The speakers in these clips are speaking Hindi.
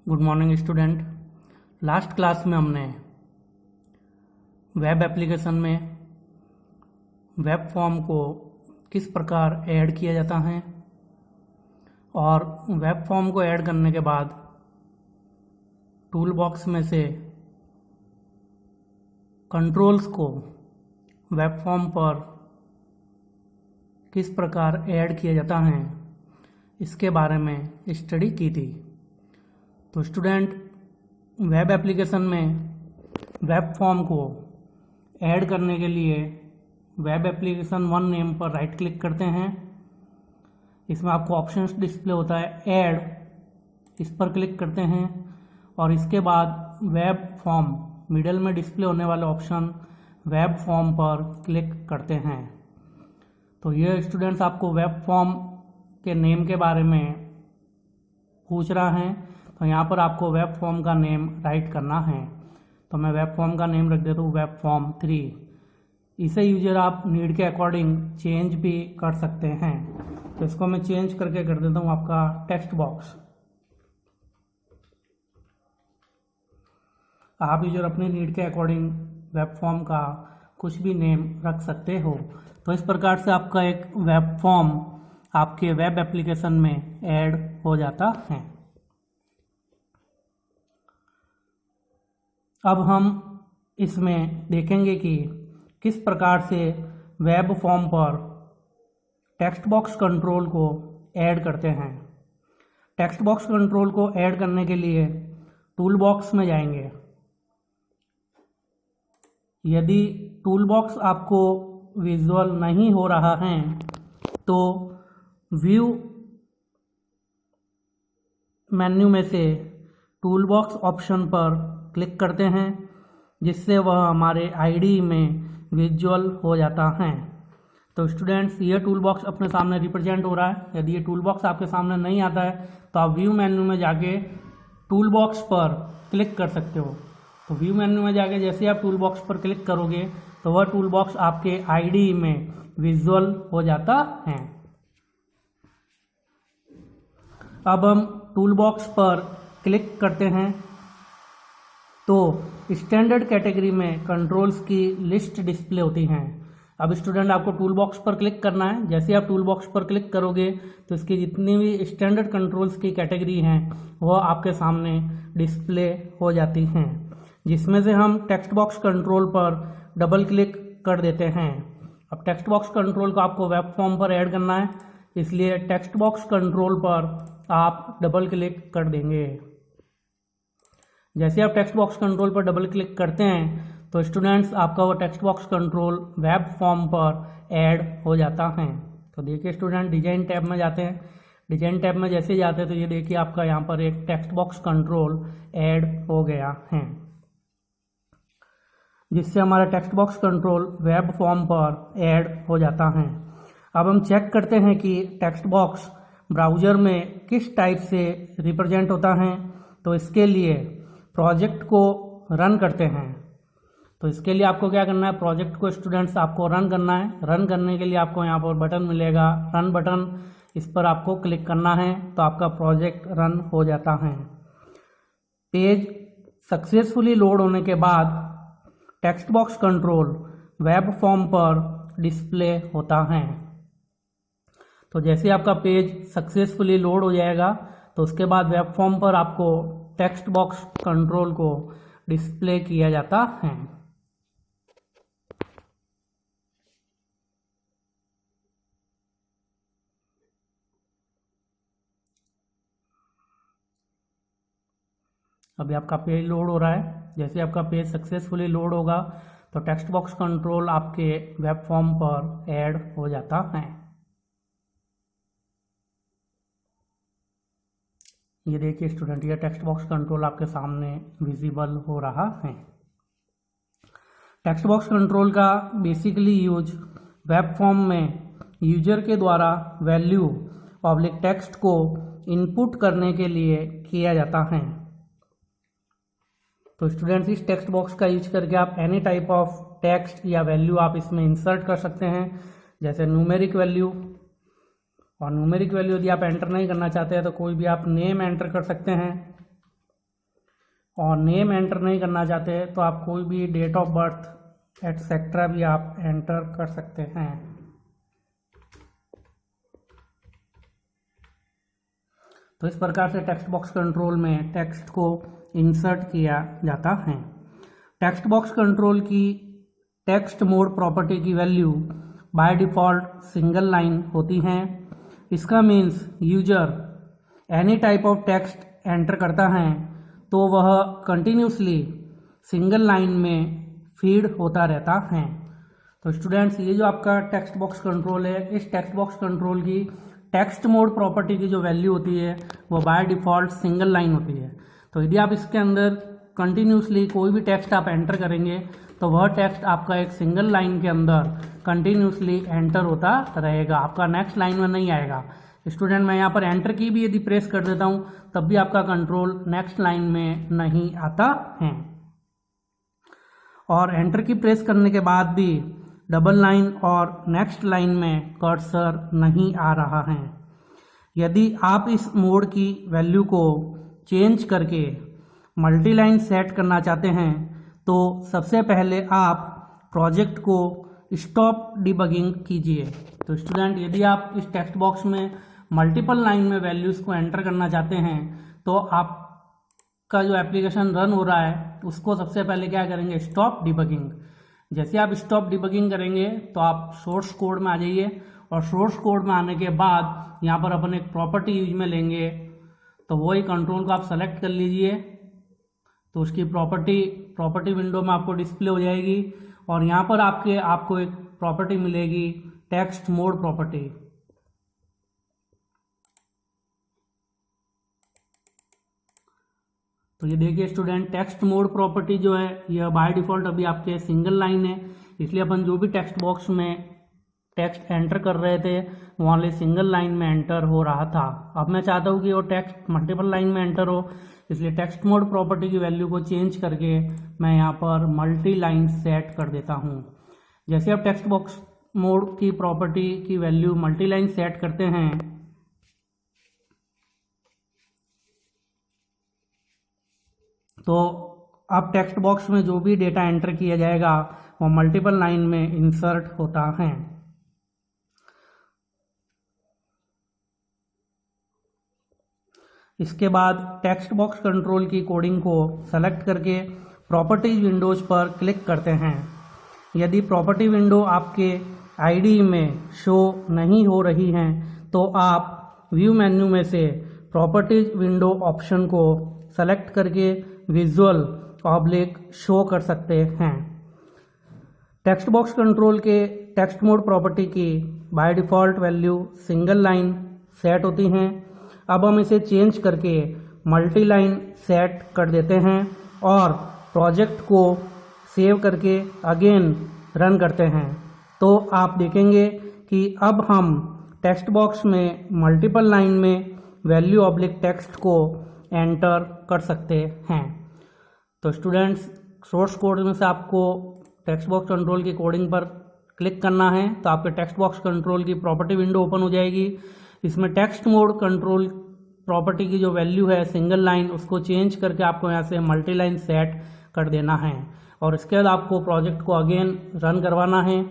Good morning student. Last class में हमने वेब एप्लीकेशन में वेब फॉर्म को किस प्रकार ऐड किया जाता है और वेब फॉर्म को ऐड करने के बाद टूल बॉक्स में से कंट्रोल्स को वेब फॉर्म पर किस प्रकार ऐड किया जाता है इसके बारे में स्टडी की थी। तो स्टूडेंट, वेब एप्लीकेशन में वेब फॉर्म को ऐड करने के लिए वेब एप्लीकेशन वन नेम पर राइट क्लिक करते हैं। इसमें आपको ऑप्शंस डिस्प्ले होता है, ऐड, इस पर क्लिक करते हैं और इसके बाद वेब फॉर्म मिडल में डिस्प्ले होने वाले ऑप्शन वेब फॉर्म पर क्लिक करते हैं। तो ये स्टूडेंट्स आपको वेब फॉर्म के नेम के बारे में पूछ रहा है, तो यहाँ पर आपको वेब फॉर्म का नेम राइट करना है। तो मैं वेब फॉर्म का नेम रख देता हूँ वेब फॉर्म 3। इसे यूजर आप नीड के अकॉर्डिंग चेंज भी कर सकते हैं। तो इसको मैं चेंज करके कर देता हूँ आपका टेक्स्ट बॉक्स। आप यूजर अपने नीड के अकॉर्डिंग वेब फॉर्म का कुछ भी नेम रख सकते हो। तो इस प्रकार से आपका एक वेब फॉर्म आपके वेब एप्लीकेशन में ऐड हो जाता है। अब हम इसमें देखेंगे कि किस प्रकार से वेब फॉर्म पर टेक्स्ट बॉक्स कंट्रोल को ऐड करते हैं। टेक्स्ट बॉक्स कंट्रोल को ऐड करने के लिए टूल बॉक्स में जाएंगे। यदि टूल बॉक्स आपको विजुअल नहीं हो रहा है तो व्यू मेन्यू में से टूल बॉक्स ऑप्शन पर क्लिक करते हैं, जिससे वह हमारे आईडी में विजुअल हो जाता है। तो स्टूडेंट्स, ये टूल बॉक्स अपने सामने रिप्रेजेंट हो रहा है। यदि ये टूल बॉक्स आपके सामने नहीं आता है तो आप व्यू मेन्यू में जाके टूल बॉक्स पर क्लिक कर सकते हो। तो व्यू मेन्यू में जाके जैसे आप टूल बॉक्स पर क्लिक करोगे तो वह टूल बॉक्स आपके आईडी में विजुअल हो जाता है। अब हम टूल बॉक्स पर क्लिक करते हैं तो स्टैंडर्ड कैटेगरी में कंट्रोल्स की लिस्ट डिस्प्ले होती हैं। अब स्टूडेंट, आपको टूल बॉक्स पर क्लिक करना है। जैसे आप टूल बॉक्स पर क्लिक करोगे तो इसकी जितनी भी स्टैंडर्ड कंट्रोल्स की कैटेगरी हैं वह आपके सामने डिस्प्ले हो जाती हैं, जिसमें से हम टेक्स्ट बॉक्स कंट्रोल पर डबल क्लिक कर देते हैं। अब टेक्स्ट बॉक्स कंट्रोल को आपको वेब फॉर्म पर ऐड करना है, इसलिए टेक्स्ट बॉक्स कंट्रोल पर आप डबल क्लिक कर देंगे। जैसे आप टेक्स्ट बॉक्स कंट्रोल पर डबल क्लिक करते हैं तो स्टूडेंट्स, आपका वो text box control web form पर ऐड हो जाता है। तो देखिए स्टूडेंट, डिजाइन टैब में जाते हैं। डिजाइन टैब में जैसे जाते हैं तो ये देखिए आपका यहाँ पर एक टेक्स्ट बॉक्स कंट्रोल ऐड हो गया है, जिससे हमारा text box control web form पर ऐड हो जाता है। अब हम चेक करते हैं कि टेक्स्ट बॉक्स ब्राउज़र में किस टाइप से रिप्रेजेंट होता है। तो इसके लिए प्रोजेक्ट को रन करते हैं। तो इसके लिए आपको क्या करना है, प्रोजेक्ट को स्टूडेंट्स आपको रन करना है। रन करने के लिए आपको यहाँ पर बटन मिलेगा, रन बटन, इस पर आपको क्लिक करना है तो आपका प्रोजेक्ट रन हो जाता है। पेज सक्सेसफुली लोड होने के बाद text box control web form पर डिस्प्ले होता है। तो जैसे आपका पेज सक्सेसफुली लोड हो जाएगा तो उसके बाद वेब फॉर्म पर आपको टेक्स्ट बॉक्स कंट्रोल को डिस्प्ले किया जाता है। अभी आपका पेज लोड हो रहा है। जैसे आपका पेज सक्सेसफुली लोड होगा तो टेक्स्ट बॉक्स कंट्रोल आपके वेब फॉर्म पर ऐड हो जाता है। ये देखिए स्टूडेंट, ये टेक्स्ट बॉक्स कंट्रोल आपके सामने विजिबल हो रहा है। टेक्स्ट बॉक्स कंट्रोल का बेसिकली यूज वेब फॉर्म में यूजर के द्वारा वैल्यू पब्लिक टेक्स्ट को इनपुट करने के लिए किया जाता है। तो स्टूडेंट्स, इस टेक्स्ट बॉक्स का यूज करके आप एनी टाइप ऑफ टेक्स्ट या वैल्यू आप इसमें इंसर्ट कर सकते हैं, जैसे न्यूमेरिक वैल्यू। और न्यूमेरिक वैल्यू यदि आप एंटर नहीं करना चाहते हैं तो कोई भी आप नेम एंटर कर सकते हैं। और नेम एंटर नहीं करना चाहते तो आप कोई भी डेट ऑफ बर्थ एटसेट्रा भी आप एंटर कर सकते हैं। तो इस प्रकार से टेक्स्ट बॉक्स कंट्रोल में टेक्स्ट को इंसर्ट किया जाता है। टेक्स्ट बॉक्स कंट्रोल की टेक्स्ट मोड प्रॉपर्टी की value by default single line होती हैं। इसका means user any type of text enter करता है तो वह कंटिन्यूसली सिंगल लाइन में फीड होता रहता है। तो स्टूडेंट्स, ये जो आपका टेक्स्ट बॉक्स कंट्रोल है, इस टेक्स्ट बॉक्स कंट्रोल की टेक्स्ट मोड प्रॉपर्टी की जो वैल्यू होती है वो बाय डिफ़ॉल्ट सिंगल लाइन होती है। तो यदि आप इसके अंदर कंटिन्यूसली कोई भी टेक्स्ट आप एंटर करेंगे तो वह टेक्स्ट आपका एक सिंगल लाइन के अंदर कंटिन्यूसली एंटर होता रहेगा, आपका नेक्स्ट लाइन में नहीं आएगा। स्टूडेंट, मैं यहाँ पर एंटर की भी यदि प्रेस कर देता हूँ तब भी आपका कंट्रोल नेक्स्ट लाइन में नहीं आता है। और एंटर की प्रेस करने के बाद भी डबल लाइन और नेक्स्ट लाइन में कर्सर नहीं आ रहा है। यदि आप इस मोड की वैल्यू को चेंज करके मल्टी लाइन सेट करना चाहते हैं तो सबसे पहले आप प्रोजेक्ट को स्टॉप डिबगिंग कीजिए। तो स्टूडेंट, यदि आप इस टेक्स्ट बॉक्स में मल्टीपल लाइन में वैल्यूज़ को एंटर करना चाहते हैं तो आपका जो एप्लीकेशन रन हो रहा है उसको सबसे पहले क्या करेंगे, स्टॉप डिबगिंग। जैसे आप स्टॉप डिबगिंग करेंगे तो आप सोर्स कोड में आ जाइए और सोर्स कोड में आने के बाद यहाँ पर अपन एक प्रॉपर्टी यूज में लेंगे तो वही कंट्रोल को आप सेलेक्ट कर लीजिए। तो उसकी प्रॉपर्टी विंडो में आपको डिस्प्ले हो जाएगी और यहाँ पर आपको एक प्रॉपर्टी मिलेगी, टेक्स्ट मोड प्रॉपर्टी। तो ये देखिए स्टूडेंट, टेक्स्ट मोड प्रॉपर्टी जो है यह बाय डिफ़ॉल्ट अभी आपके सिंगल लाइन है, इसलिए अपन जो भी टेक्स्ट बॉक्स में टेक्स्ट एंटर कर रहे थे वो वाले सिंगल लाइन में एंटर हो रहा था। अब मैं चाहता हूँ कि वो टेक्स्ट मल्टीपल लाइन में एंटर हो, इसलिए टेक्स्ट मोड प्रॉपर्टी की वैल्यू को चेंज करके मैं यहाँ पर मल्टी लाइन सेट कर देता हूँ। जैसे आप टेक्स्ट बॉक्स मोड की प्रॉपर्टी की वैल्यू मल्टी लाइन सेट करते हैं तो अब टेक्स्ट बॉक्स में जो भी डेटा एंटर किया जाएगा वो मल्टीपल लाइन में इंसर्ट होता है। इसके बाद टेक्स्ट बॉक्स कंट्रोल की कोडिंग को सेलेक्ट करके प्रॉपर्टीज विंडोज पर क्लिक करते हैं। यदि प्रॉपर्टी विंडो आपके आईडी में शो नहीं हो रही हैं तो आप व्यू मेन्यू में से प्रॉपर्टीज विंडो ऑप्शन को सेलेक्ट करके विजुअल ऑब्लिक शो कर सकते हैं। टेक्स्ट बॉक्स कंट्रोल के टेक्स्ट मोड प्रॉपर्टी की by default value single line set होती हैं। अब हम इसे चेंज करके मल्टी लाइन सेट कर देते हैं और प्रोजेक्ट को सेव करके अगेन रन करते हैं तो आप देखेंगे कि अब हम टेक्स्ट बॉक्स में मल्टीपल लाइन में वैल्यू ऑब्लिक टेक्स्ट को एंटर कर सकते हैं। तो स्टूडेंट्स, सोर्स कोड में से आपको टेक्स्ट बॉक्स कंट्रोल की कोडिंग पर क्लिक करना है तो आपके टेक्स्ट बॉक्स कंट्रोल की प्रॉपर्टी विंडो ओपन हो जाएगी। इसमें टेक्स्ट मोड कंट्रोल प्रॉपर्टी की जो वैल्यू है सिंगल लाइन, उसको चेंज करके आपको यहाँ से मल्टी लाइन सेट कर देना है और इसके बाद आपको प्रोजेक्ट को अगेन रन करवाना है।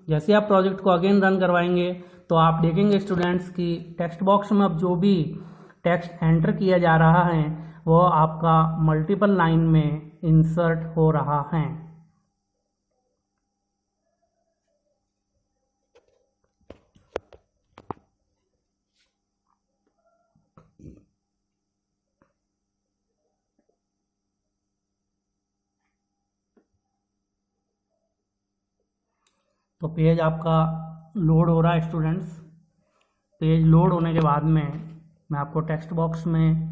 जैसे आप प्रोजेक्ट को अगेन रन करवाएंगे तो आप देखेंगे स्टूडेंट्स कि टेक्स्ट बॉक्स में अब जो भी टेक्स्ट एंटर किया जा रहा है वो आपका मल्टीपल लाइन में इंसर्ट हो रहा है। तो पेज आपका लोड हो रहा है स्टूडेंट्स। पेज लोड होने के बाद में मैं आपको टेक्स्ट बॉक्स में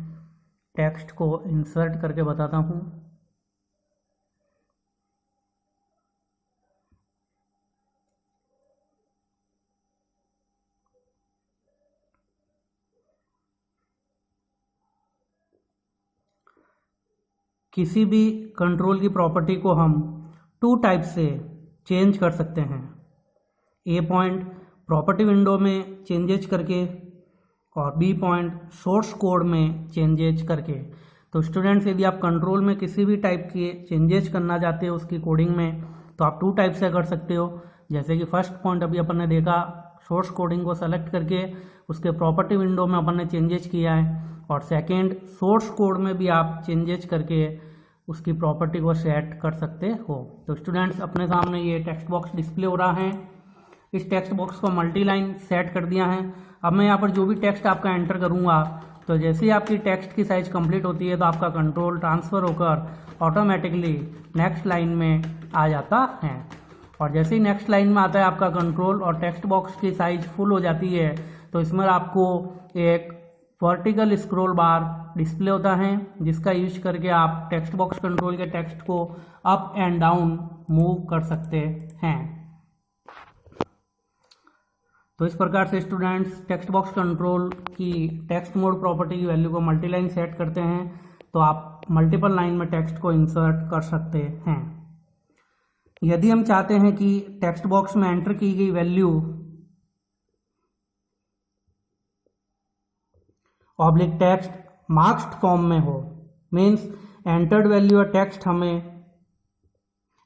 टेक्स्ट को इंसर्ट करके बताता हूँ। किसी भी कंट्रोल की प्रॉपर्टी को हम टू टाइप से चेंज कर सकते हैं। ए पॉइंट प्रॉपर्टी विंडो में चेंजेज करके और बी पॉइंट सोर्स कोड में चेंजेज करके। तो स्टूडेंट्स यदि आप कंट्रोल में किसी भी टाइप के चेंजेस करना चाहते हो उसकी कोडिंग में तो आप 2 टाइप से कर सकते हो। जैसे कि फर्स्ट पॉइंट अभी अपन ने देखा, सोर्स कोडिंग को सेलेक्ट करके उसके प्रॉपर्टी विंडो में अपन ने चेंजेस किया है, और सेकेंड सोर्स कोड में भी आप चेंजेस करके उसकी प्रॉपर्टी को सेट कर सकते हो। तो स्टूडेंट्स अपने सामने ये टेक्स्ट बॉक्स डिस्प्ले हो रहा है। इस टेक्स्ट बॉक्स को मल्टी लाइन सेट कर दिया है। अब मैं यहाँ पर जो भी टेक्स्ट आपका एंटर करूँगा तो जैसे ही आपकी टेक्स्ट की साइज कंप्लीट होती है तो आपका कंट्रोल ट्रांसफ़र होकर ऑटोमेटिकली नेक्स्ट लाइन में आ जाता है, और जैसे ही नेक्स्ट लाइन में आता है आपका कंट्रोल और टेक्स्ट बॉक्स की साइज फुल हो जाती है तो इसमें आपको एक वर्टिकल स्क्रॉल बार डिस्प्ले होता है जिसका यूज करके आप टेक्स्ट बॉक्स कंट्रोल के टेक्स्ट को अप एंड डाउन मूव कर सकते हैं। तो इस प्रकार से स्टूडेंट्स टेक्स्ट बॉक्स कंट्रोल की टेक्स्ट मोड प्रॉपर्टी की वैल्यू को मल्टी लाइन सेट करते हैं तो आप मल्टीपल लाइन में टेक्स्ट को इंसर्ट कर सकते हैं। यदि हम चाहते हैं कि टेक्स्ट बॉक्स में एंटर की गई value oblique text marked form में हो, मीन्स एंटर्ड वैल्यू या टेक्स्ट हमें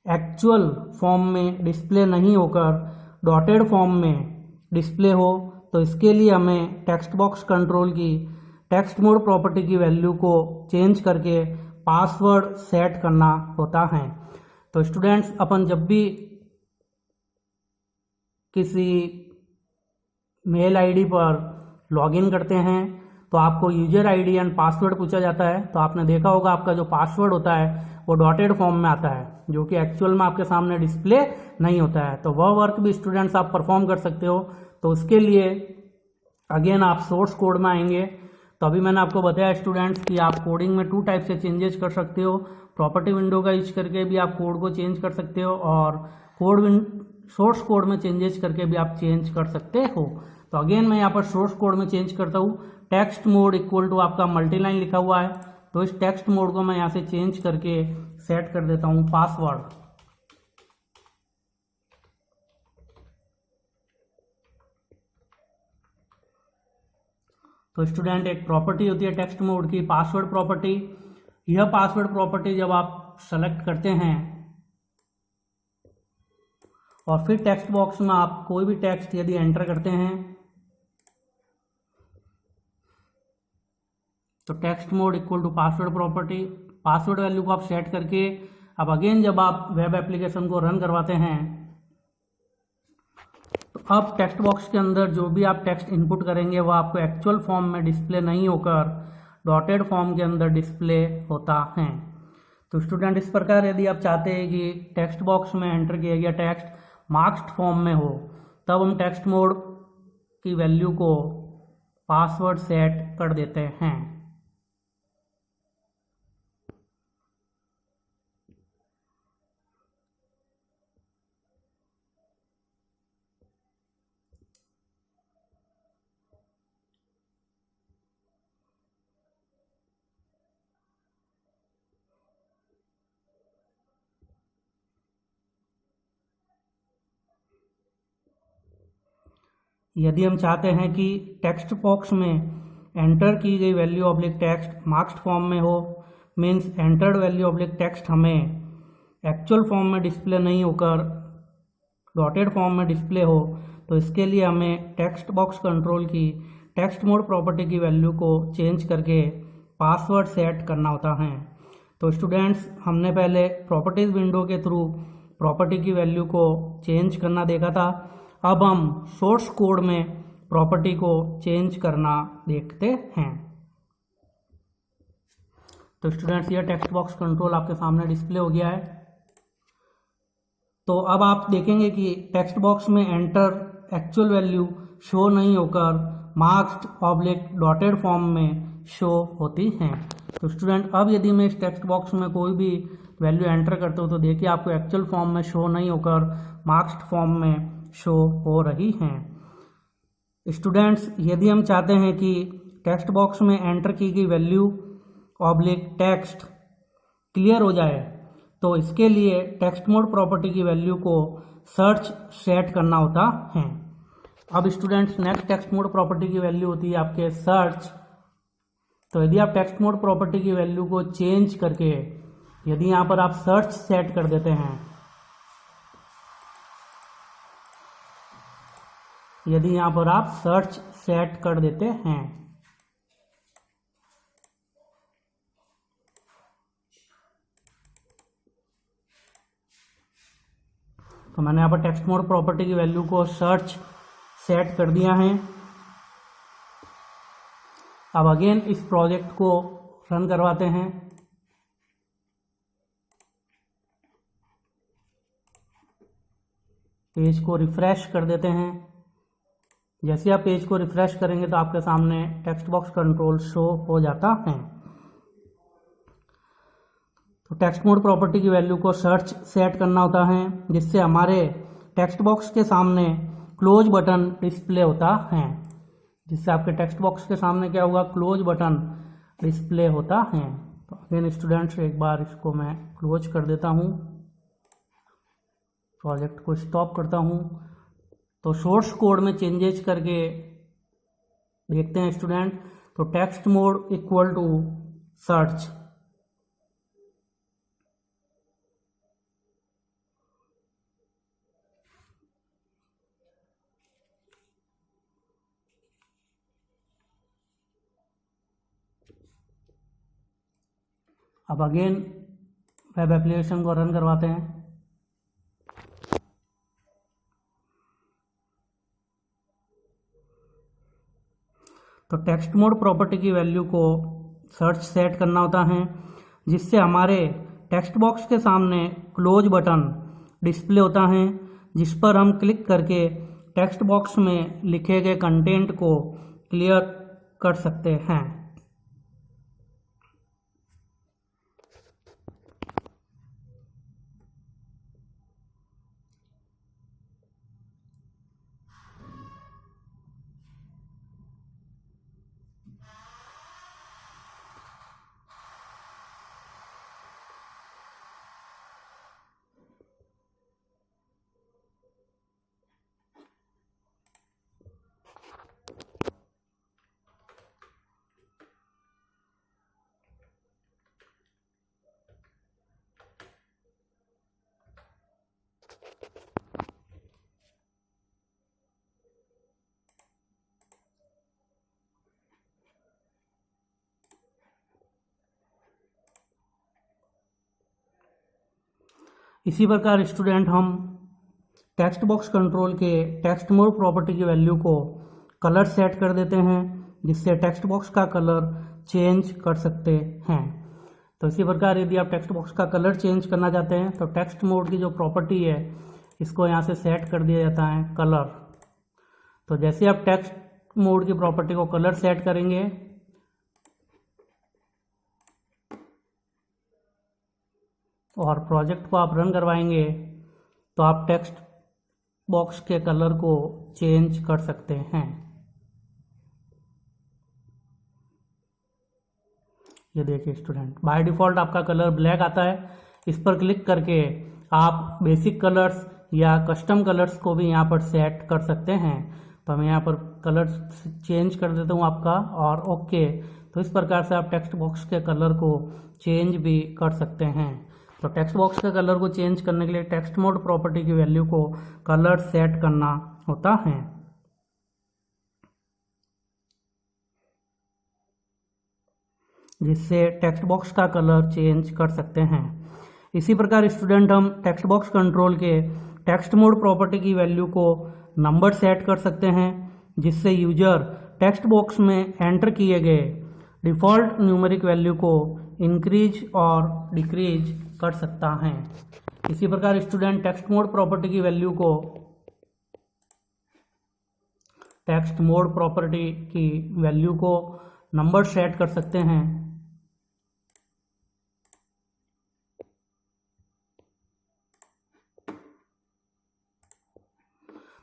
एक्चुअल फॉर्म में डिस्प्ले नहीं होकर डॉटेड फॉर्म में डिस्प्ले हो, तो इसके लिए हमें टेक्स्ट बॉक्स कंट्रोल की टेक्स्ट मोड प्रॉपर्टी की वैल्यू को चेंज करके पासवर्ड सेट करना होता है। तो स्टूडेंट्स अपन जब भी किसी मेल आईडी पर लॉगिन करते हैं तो आपको यूजर आईडी एंड पासवर्ड पूछा जाता है। तो आपने देखा होगा आपका जो पासवर्ड होता है वो डॉटेड फॉर्म में आता है जो कि एक्चुअल में आपके सामने डिस्प्ले नहीं होता है। तो वह वर्क भी स्टूडेंट्स आप परफॉर्म कर सकते हो। तो उसके लिए अगेन आप सोर्स कोड में आएंगे। तो अभी मैंने आपको बताया स्टूडेंट्स कि आप कोडिंग में 2 टाइप से चेंजेस कर सकते हो। प्रॉपर्टी विंडो का यूज करके भी आप कोड को चेंज कर सकते हो और सोर्स कोड में चेंजेस करके भी आप चेंज कर सकते हो। तो अगेन मैं यहाँ पर सोर्स कोड में चेंज करता हूँ। टेक्स्ट मोड इक्वल टू आपका मल्टी लाइन लिखा हुआ है, तो इस टेक्स्ट मोड को मैं यहाँ से चेंज करके सेट कर देता हूँ पासवर्ड। तो स्टूडेंट एक प्रॉपर्टी होती है टेक्स्ट मोड की पासवर्ड प्रॉपर्टी। यह पासवर्ड प्रॉपर्टी जब आप सेलेक्ट करते हैं और फिर टेक्स्ट बॉक्स में आप कोई भी टेक्स्ट यदि एंटर करते हैं तो text mode equal to password property, password value को आप सेट करके अब अगेन जब आप वेब एप्लीकेशन को रन करवाते हैं तो अब टेक्स्ट बॉक्स के अंदर जो भी आप टेक्स्ट इनपुट करेंगे वह आपको एक्चुअल फॉर्म में डिस्प्ले नहीं होकर डॉटेड फॉर्म के अंदर डिस्प्ले होता है। तो स्टूडेंट इस प्रकार यदि आप चाहते हैं कि टेक्स्ट बॉक्स में एंटर किया गया टेक्स्ट मार्क्ड फॉर्म में हो तब हम टेक्स्ट मोड की वैल्यू को पासवर्ड सेट कर देते हैं। यदि हम चाहते हैं कि टेक्स्ट बॉक्स में एंटर की गई value oblique text marked form में हो, means entered value oblique text हमें एक्चुअल फॉर्म में डिस्प्ले नहीं होकर डॉटेड फॉर्म में डिस्प्ले हो, तो इसके लिए हमें टेक्स्ट बॉक्स कंट्रोल की टेक्स्ट मोड प्रॉपर्टी की वैल्यू को चेंज करके पासवर्ड सेट करना होता है। तो स्टूडेंट्स हमने पहले प्रॉपर्टीज़ विंडो के थ्रू प्रॉपर्टी की वैल्यू को चेंज करना देखा था। अब हम सोर्स कोड में प्रॉपर्टी को चेंज करना देखते हैं। तो स्टूडेंट्स ये टेक्स्ट बॉक्स कंट्रोल आपके सामने डिस्प्ले हो गया है। तो अब आप देखेंगे कि टेक्स्ट बॉक्स में एंटर एक्चुअल वैल्यू शो नहीं होकर मार्क्ड ऑब्लिक डॉटेड फॉर्म में शो होती हैं। तो स्टूडेंट अब यदि मैं इस टेक्स्ट बॉक्स में कोई भी वैल्यू एंटर करता हूँ तो देखिए आपको एक्चुअल फॉर्म में शो नहीं होकर मार्क्ड फॉर्म में शो हो रही हैं। स्टूडेंट्स यदि हम चाहते हैं कि टेक्स्ट बॉक्स में एंटर की गई वैल्यू ऑब्लिक टेक्स्ट क्लियर हो जाए तो इसके लिए टेक्स्ट मोड प्रॉपर्टी की वैल्यू को सर्च सेट करना होता है। अब students next text mode property की वैल्यू होती है आपके सर्च। तो यदि आप टेक्स्ट मोड प्रॉपर्टी की वैल्यू को चेंज करके यदि यहाँ पर आप सर्च सेट कर देते हैं, यदि यहाँ पर आप सर्च सेट कर देते हैं, तो मैंने यहाँ पर टेक्स्ट मोड प्रॉपर्टी की वैल्यू को सर्च सेट कर दिया है। अब अगेन इस प्रोजेक्ट को रन करवाते हैं। पेज को रिफ्रेश कर देते हैं। जैसे आप पेज को रिफ्रेश करेंगे तो आपके सामने टेक्स्ट बॉक्स कंट्रोल शो हो जाता है। तो टेक्स्ट मोड प्रॉपर्टी की वैल्यू को सर्च सेट करना होता है, जिससे हमारे टेक्स्ट बॉक्स के सामने क्लोज बटन डिस्प्ले होता है, जिससे आपके टेक्स्ट बॉक्स के सामने क्या होगा, क्लोज बटन डिस्प्ले होता है। तो अगेन स्टूडेंट्स एक बार इसको मैं क्लोज कर देता हूँ, प्रोजेक्ट को स्टॉप करता हूँ। तो सोर्स कोड में चेंजेस करके देखते हैं स्टूडेंट। तो text mode equal to search, अब अगेन वेब एप्लीकेशन को रन करवाते हैं। तो टेक्स्ट मोड प्रॉपर्टी की वैल्यू को सर्च सेट करना होता है, जिससे हमारे टेक्स्ट बॉक्स के सामने क्लोज बटन डिस्प्ले होता है, जिस पर हम क्लिक करके टेक्स्ट बॉक्स में लिखे गए कंटेंट को क्लियर कर सकते हैं। इसी प्रकार स्टूडेंट हम टेक्स्ट बॉक्स कंट्रोल के टेक्स्ट मोड प्रॉपर्टी की वैल्यू को कलर सेट कर देते हैं, जिससे टेक्स्ट बॉक्स का कलर चेंज कर सकते हैं। तो इसी प्रकार यदि आप टेक्स्ट बॉक्स का कलर चेंज करना चाहते हैं तो टेक्स्ट मोड की जो प्रॉपर्टी है इसको यहाँ से सेट कर दिया जाता है कलर। तो जैसे आप टेक्स्ट मोड की प्रॉपर्टी को कलर सेट करेंगे और प्रोजेक्ट को आप रन करवाएंगे तो आप टेक्स्ट बॉक्स के कलर को चेंज कर सकते हैं। ये देखिए स्टूडेंट, बाय डिफ़ॉल्ट आपका कलर ब्लैक आता है। इस पर क्लिक करके आप बेसिक कलर्स या कस्टम कलर्स को भी यहाँ पर सेट कर सकते हैं। तो मैं यहाँ पर कलर चेंज कर देता हूँ आपका और ओके। तो इस प्रकार से आप टेक्स्ट बॉक्स के कलर को चेंज भी कर सकते हैं। तो टेक्स्ट बॉक्स के कलर को चेंज करने के लिए टेक्स्ट मोड प्रॉपर्टी की वैल्यू को कलर सेट करना होता है। जिससे टेक्स्ट बॉक्स का कलर चेंज कर सकते हैं। इसी प्रकार स्टूडेंट हम टेक्स्ट बॉक्स कंट्रोल के टेक्स्ट मोड प्रॉपर्टी की वैल्यू को नंबर सेट कर सकते हैं, जिससे यूजर टेक्स्ट बॉक्स में एंटर किए गए डिफ़ॉल्ट न्यूमेरिक वैल्यू को इंक्रीज और डिक्रीज कर सकता है। इसी प्रकार स्टूडेंट टेक्स्ट मोड प्रॉपर्टी की वैल्यू को टेक्स्ट मोड प्रॉपर्टी की वैल्यू को नंबर सेट कर सकते हैं।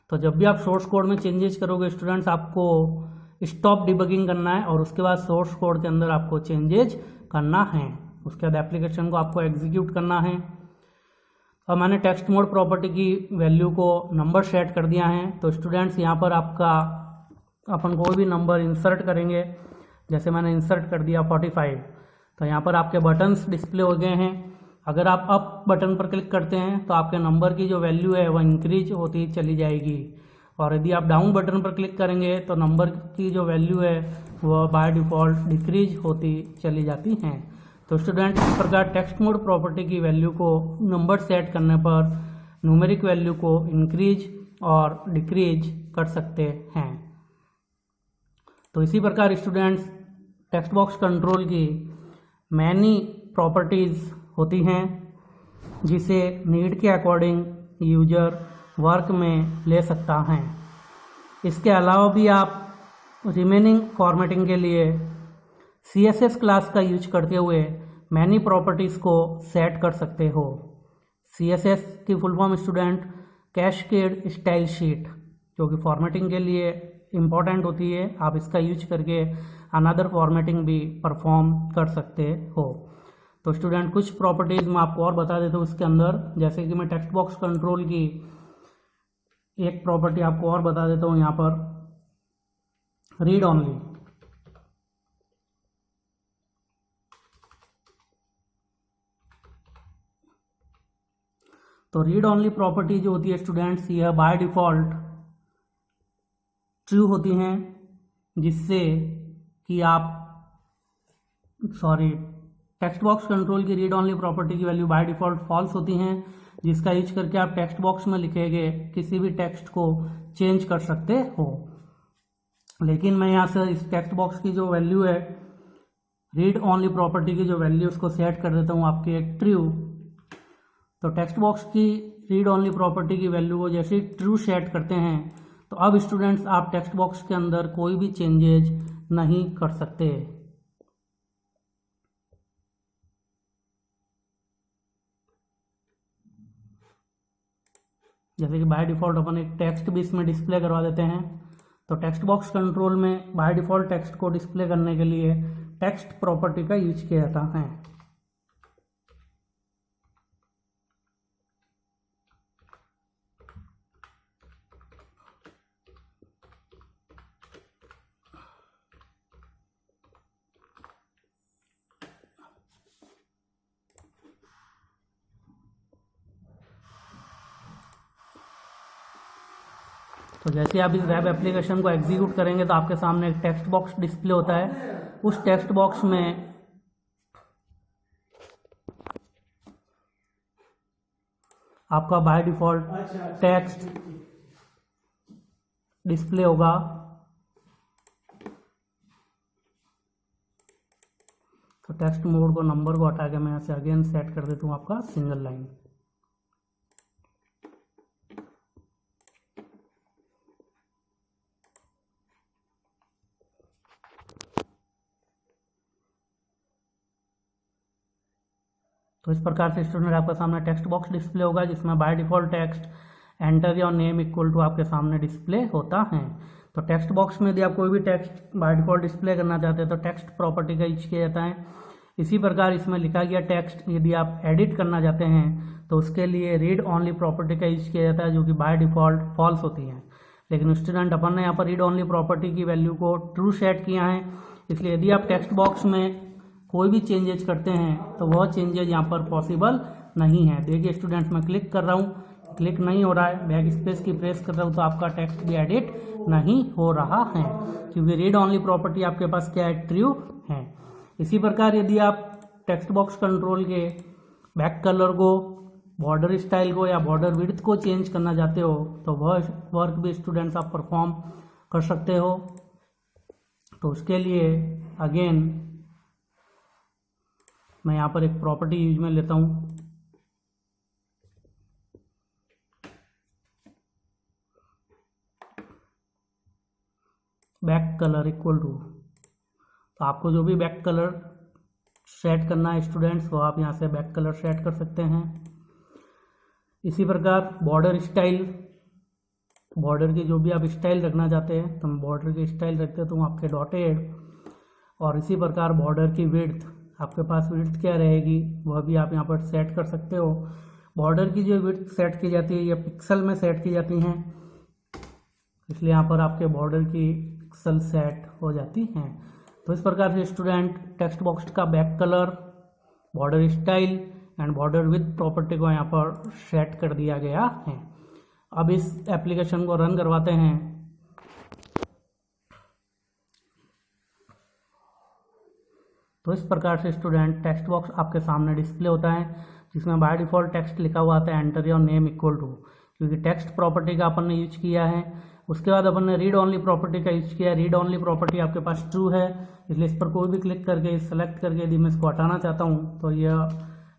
तो जब भी आप सोर्स कोड में चेंजेस करोगे स्टूडेंट्स, आपको स्टॉप डिबगिंग करना है और उसके बाद सोर्स कोड के अंदर आपको चेंजेस करना है। उसके बाद एप्लीकेशन को आपको एग्जीक्यूट करना है। अब मैंने टेक्स्ट मोड प्रॉपर्टी की वैल्यू को नंबर सेट कर दिया है। तो स्टूडेंट्स यहाँ पर आपका अपन कोई भी नंबर इंसर्ट करेंगे, जैसे मैंने इंसर्ट कर दिया 45, तो यहाँ पर आपके बटन्स डिस्प्ले हो गए हैं। अगर आप अप बटन पर क्लिक करते हैं तो आपके नंबर की जो वैल्यू है वह इंक्रीज होती चली जाएगी, और यदि आप डाउन बटन पर क्लिक करेंगे तो नंबर की जो वैल्यू है वह बाय डिफ़ॉल्ट डिक्रीज होती चली जाती हैं। तो स्टूडेंट इस प्रकार टेक्स्ट मोड प्रॉपर्टी की वैल्यू को नंबर सेट करने पर न्यूमेरिक वैल्यू को इंक्रीज और डिक्रीज कर सकते हैं। तो इसी प्रकार स्टूडेंट्स टेक्स्ट बॉक्स कंट्रोल की मैनी प्रॉपर्टीज़ होती हैं जिसे नीड के अकॉर्डिंग यूजर वर्क में ले सकता है। इसके अलावा भी आप रिमेनिंग फॉर्मेटिंग के लिए CSS क्लास का यूज करते हुए मैनी प्रॉपर्टीज़ को सेट कर सकते हो। CSS की full form student cascade style sheet, जो कि फॉर्मेटिंग के लिए इम्पॉर्टेंट होती है। आप इसका यूज करके अनदर फॉर्मेटिंग भी परफॉर्म कर सकते हो। तो स्टूडेंट कुछ प्रॉपर्टीज़ मैं आपको और बता देता हूँ इसके अंदर, जैसे कि मैं टेक्स्ट बॉक्स कंट्रोल की एक प्रॉपर्टी आपको और बता देता हूँ यहाँ पर, रीड ऑनली। तो रीड ऑनली प्रॉपर्टी जो होती है स्टूडेंट्स, यह बाय डिफ़ॉल्ट ट्रू होती हैं, जिससे कि आप टेक्स्ट बॉक्स कंट्रोल की रीड ऑनली प्रॉपर्टी की वैल्यू बाय डिफ़ॉल्ट फॉल्स होती हैं, जिसका यूज करके आप टेक्स्ट बॉक्स में लिखे गए किसी भी टेक्स्ट को चेंज कर सकते हो। लेकिन मैं यहाँ से इस टेक्स्ट बॉक्स की जो वैल्यू है, रीड ऑनली प्रॉपर्टी की जो वैल्यू, उसको सेट कर देता हूँ आपके ट्रू। तो टेक्स्ट बॉक्स की रीड ऑनली प्रॉपर्टी की वैल्यू को जैसे ही ट्रू सेट करते हैं तो अब स्टूडेंट्स आप टेक्स्ट बॉक्स के अंदर कोई भी चेंजेज नहीं कर सकते। जैसे कि बाय डिफ़ॉल्ट अपन एक टेक्स्ट भी इसमें डिस्प्ले करवा देते हैं। तो टेक्स्ट बॉक्स कंट्रोल में बाय डिफ़ॉल्ट टेक्स्ट को डिस्प्ले करने के लिए टेक्स्ट प्रॉपर्टी का यूज किया जाता है। तो जैसे आप इस वेब एप्लीकेशन को एग्जीक्यूट करेंगे तो आपके सामने एक टेक्स्ट बॉक्स डिस्प्ले होता है। उस टेक्स्ट बॉक्स में आपका बाय डिफ़ॉल्ट टेक्स्ट डिस्प्ले होगा। तो टेक्स्ट मोड को, नंबर को हटा के मैं यहाँ से अगेन सेट कर देता हूँ आपका सिंगल लाइन। तो इस प्रकार से स्टूडेंट आपके सामने टेक्स्ट बॉक्स डिस्प्ले होगा, जिसमें by default text enter your name equal to आपके सामने डिस्प्ले होता है। तो टेक्स्ट बॉक्स में यदि आप कोई भी टेक्स्ट बाय डिफ़ॉल्ट डिस्प्ले करना चाहते हैं तो टेक्स्ट प्रॉपर्टी का यूज किया जाता है। इसी प्रकार इसमें लिखा गया टेक्स्ट यदि आप एडिट करना चाहते हैं तो उसके लिए रीड ऑनली प्रॉपर्टी का यूज किया जाता है, जो कि बाय डिफ़ॉल्ट फॉल्स होती है। लेकिन स्टूडेंट अपन ने यहाँ पर रीड ऑनली प्रॉपर्टी की वैल्यू को ट्रू सेट किया है, इसलिए यदि आप टेक्स्ट बॉक्स में कोई भी चेंजेज करते हैं तो वह चेंजेज यहाँ पर पॉसिबल नहीं है। देखिए स्टूडेंट्स, मैं क्लिक कर रहा हूँ, क्लिक नहीं हो रहा है, बैक स्पेस की प्रेस कर रहा हूँ तो आपका टेक्स्ट भी एडिट नहीं हो रहा है, क्योंकि रीड ऑनली प्रॉपर्टी आपके पास क्या है, ट्रू है। इसी प्रकार यदि आप टेक्स्ट बॉक्स कंट्रोल के बैक कलर को, बॉर्डर स्टाइल को या बॉर्डर विड्थ को चेंज करना चाहते हो तो वह वर्क भी स्टूडेंट्स आप परफॉर्म कर सकते हो। तो उसके लिए अगेन मैं यहाँ पर एक प्रॉपर्टी यूज में लेता हूँ, बैक कलर इक्वल टू। तो आपको जो भी बैक कलर सेट करना है स्टूडेंट्स, वो आप यहाँ से बैक कलर सेट कर सकते हैं। इसी प्रकार बॉर्डर स्टाइल, बॉर्डर की जो भी आप स्टाइल रखना चाहते हैं तो मैं बॉर्डर की स्टाइल रखते तो आपके डॉटेड। और इसी प्रकार बॉर्डर की विड्थ, आपके पास विड्थ क्या रहेगी वह भी आप यहाँ पर सेट कर सकते हो। बॉर्डर की जो विड्थ सेट की जाती है ये पिक्सल में सेट की जाती हैं, इसलिए यहाँ पर आपके बॉर्डर की पिक्सल सेट हो जाती हैं। तो इस प्रकार से स्टूडेंट टेक्स्ट बॉक्स का back colour, border style and border with property को यहाँ पर सेट कर दिया गया है। अब इस एप्लीकेशन को रन करवाते हैं। तो इस प्रकार से स्टूडेंट टेक्स्ट बॉक्स आपके सामने डिस्प्ले होता है, जिसमें बाय डिफॉल्ट टेक्स्ट लिखा हुआ आता है enter your name equal to, क्योंकि टेक्स्ट प्रॉपर्टी का अपन ने यूज किया है। उसके बाद अपन ने रीड ओनली प्रॉपर्टी का यूज किया। रीड ओनली प्रॉपर्टी आपके पास ट्रू है, इसलिए इस पर कोई भी क्लिक करके सेलेक्ट करके यदि मैं इसको हटाना चाहता हूँ तो यह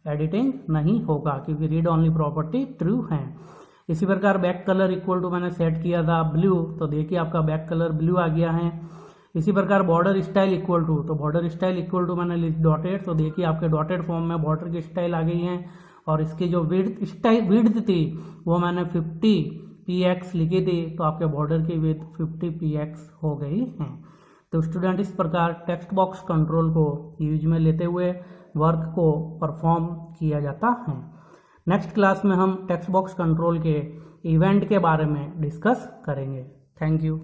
एडिटिंग नहीं होगा, क्योंकि रीड ओनली प्रॉपर्टी ट्रू है। इसी प्रकार बैक कलर इक्वल टू मैंने सेट किया था ब्लू, तो देखिए आपका बैक कलर ब्लू आ गया है। इसी प्रकार बॉर्डर स्टाइल इक्वल टू, तो बॉर्डर स्टाइल इक्वल टू मैंने लिख डॉटेड, तो देखिए आपके डॉटेड फॉर्म में बॉर्डर की स्टाइल आ गई है। और इसकी जो विड्थ थी वो मैंने 50 px लिखी थी, तो आपके बॉर्डर की विड्थ 50 px हो गई है। तो स्टूडेंट इस प्रकार टेक्स्ट बॉक्स कंट्रोल को यूज में लेते हुए वर्क को परफॉर्म किया जाता है। नेक्स्ट क्लास में हम टेक्स्ट बॉक्स कंट्रोल के इवेंट के बारे में डिस्कस करेंगे। Thank you.